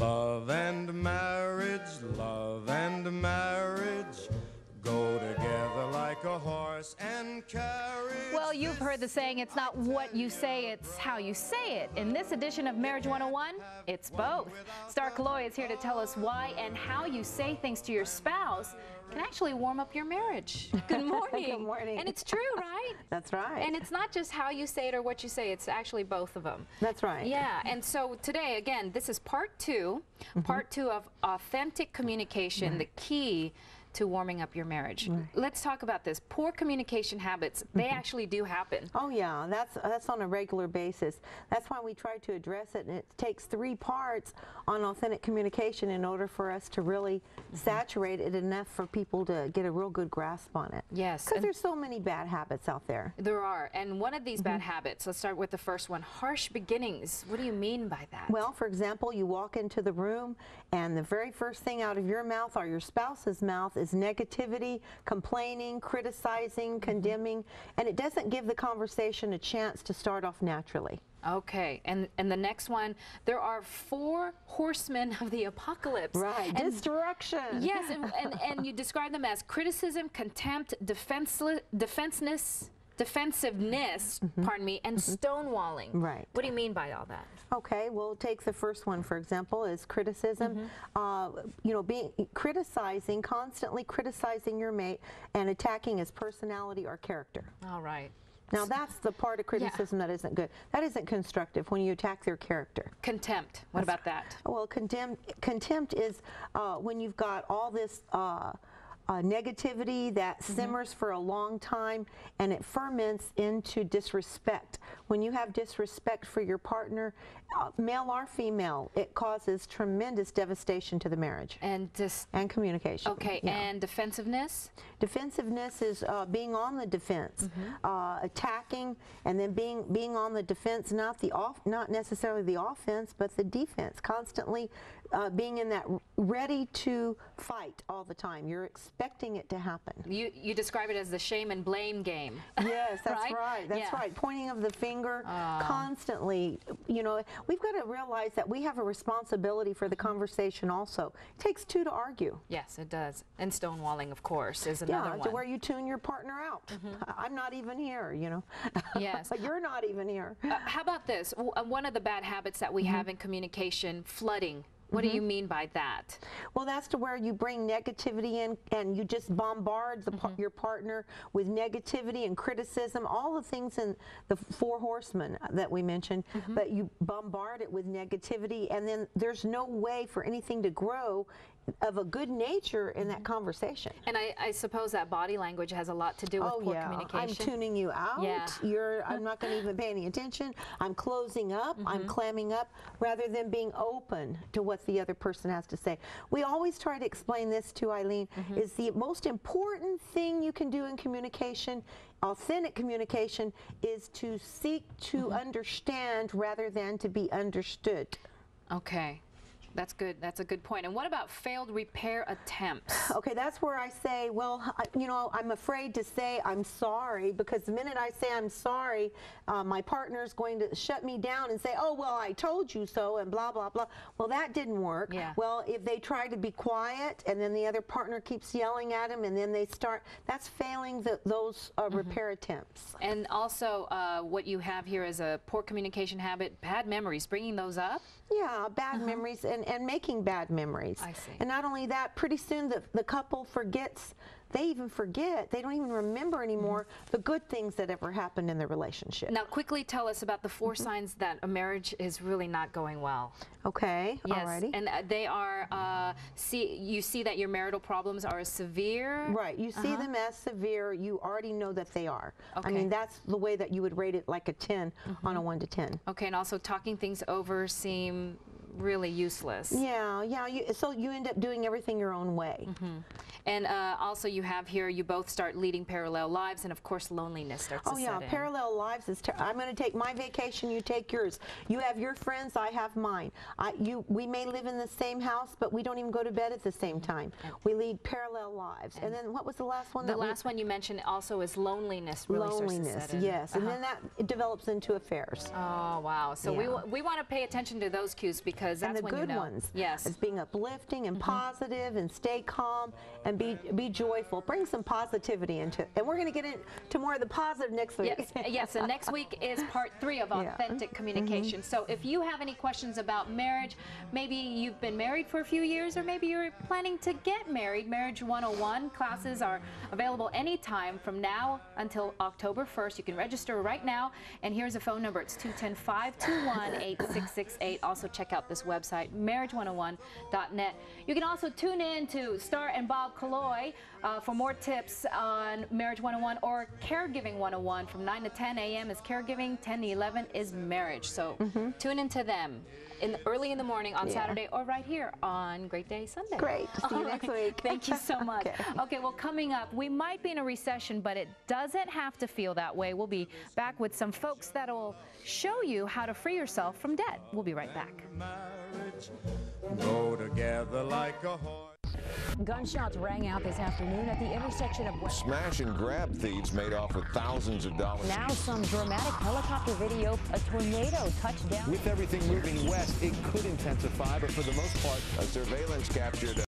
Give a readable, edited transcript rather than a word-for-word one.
Love and marriage go together like a horse and carriage. Well, you've heard the saying, it's not what you say, it's how you say it. In this edition of Marriage 101, it's both. Star Kaloy is here to tell us why and how you say things to your spouse can actually warm up your marriage. Good morning. Good morning. And it's true, right? That's right. And it's not just how you say it or what you say, it's actually both of them. That's right. Yeah, and so today, again, this is part two of authentic communication, the key to warming up your marriage. Let's talk about this. Poor communication habits, they actually do happen. Oh yeah, that's on a regular basis. That's why we try to address it, and it takes 3 parts on authentic communication in order for us to really saturate it enough for people to get a real good grasp on it. Yes. Because there's so many bad habits out there. There are, and one of these bad habits, let's start with the first one, harsh beginnings. What do you mean by that? Well, for example, you walk into the room and the very first thing out of your mouth or your spouse's mouth is negativity, complaining, criticizing, condemning, and it doesn't give the conversation a chance to start off naturally. Okay, and the next one, there are 4 horsemen of the apocalypse. Right, and destruction. Yes, and you describe them as criticism, contempt, defensiveness, pardon me, and stonewalling. Right. What do you mean by all that? Okay, we'll take the first one, for example, is criticism. You know, criticizing, constantly criticizing your mate and attacking his personality or character. All right. Now that's the part of criticism that isn't good. That isn't constructive when you attack their character. Contempt, what about that? Well, contempt is when you've got all this negativity that simmers for a long time and it ferments into disrespect. When you have disrespect for your partner, male or female, it causes tremendous devastation to the marriage. And communication. Okay, yeah. And defensiveness? Defensiveness is being on the defense, attacking, and then being on the defense, not necessarily the offense, but the defense. Constantly being in that ready to fight all the time. You're expecting it to happen. You describe it as the shame and blame game. Yes, that's right. That's right. Pointing of the finger constantly. You know, we've got to realize that we have a responsibility for the conversation also. It takes 2 to argue. Yes, it does. And stonewalling, of course, is another one. To where you tune your partner out. I'm not even here, you know. Yes. You're not even here. How about this? One of the bad habits that we have in communication, flooding. What do you mean by that? Well, that's to where you bring negativity in and you just bombard your partner with negativity and criticism, all the things in the 4 horsemen that we mentioned, but you bombard it with negativity, and then there's no way for anything to grow of a good nature in that conversation. And I suppose that body language has a lot to do with poor communication. I'm tuning you out. Yeah. I'm not going to even pay any attention. I'm closing up. I'm clamming up rather than being open to what the other person has to say. We always try to explain this to Eileen, is the most important thing you can do in communication, authentic communication, is to seek to understand rather than to be understood. Okay. That's good. That's a good point. And what about failed repair attempts? Okay, that's where I say, well, you know, I'm afraid to say I'm sorry, because the minute I say I'm sorry, my partner's going to shut me down and say, oh, well, I told you so, and blah, blah, blah. Well, that didn't work. Yeah. Well, if they try to be quiet and then the other partner keeps yelling at him and then they start, that's failing those repair attempts. And also what you have here is a poor communication habit, bad memories, bringing those up? Yeah, bad memories and making bad memories. I see. And not only that, pretty soon the couple forgets, they even forget, they don't even remember anymore the good things that ever happened in the relationship. Now quickly tell us about the 4 signs that a marriage is really not going well. Okay, yes. Alrighty. And they are, you see that your marital problems are severe? Right, you see them as severe, you already know that they are. Okay. I mean, that's the way that you would rate it, like a 10 on a 1 to 10. Okay, and also talking things over seem really useless. Yeah, so you end up doing everything your own way. And also you have here, you both start leading parallel lives, and of course loneliness starts to set in. Parallel lives is, I'm going to take my vacation, you take yours. You have your friends, I have mine. We may live in the same house, but we don't even go to bed at the same time. We lead parallel lives. And then what was the last one? The last one you mentioned also is loneliness really starts to set in. Yes, and then that develops into affairs. Oh, wow. So we want to pay attention to those cues, because because that's and the when good you know. ones. Yes. As being uplifting and positive and stay calm and be joyful. Bring some positivity into it. And we're going to get into more of the positive next week. Yes, yes, and next week is part 3 of authentic communication. So if you have any questions about marriage, maybe you've been married for a few years, or maybe you're planning to get married, Marriage 101 classes are available anytime from now until October 1st. You can register right now, and here's a phone number. It's 210-521-8668. Also check out this website, marriage101.net. You can also tune in to Star and Bob Killoy for more tips on Marriage 101 or Caregiving 101 from 9 to 10 a.m. is caregiving, 10 to 11 is marriage. So tune into them early in the morning on Saturday or right here on Great Day Sunday. Great. See you next week. Thank you so much. Okay, well, coming up, we might be in a recession, but it doesn't have to feel that way. We'll be back with some folks that will show you how to free yourself from debt. We'll be right back. Marriage, go together like a horse. Gunshots rang out this afternoon at the intersection of West. Smash and grab thieves made off with thousands of dollars. Now some dramatic helicopter video. A tornado touched down. With everything moving west, it could intensify, but for the most part, A surveillance captured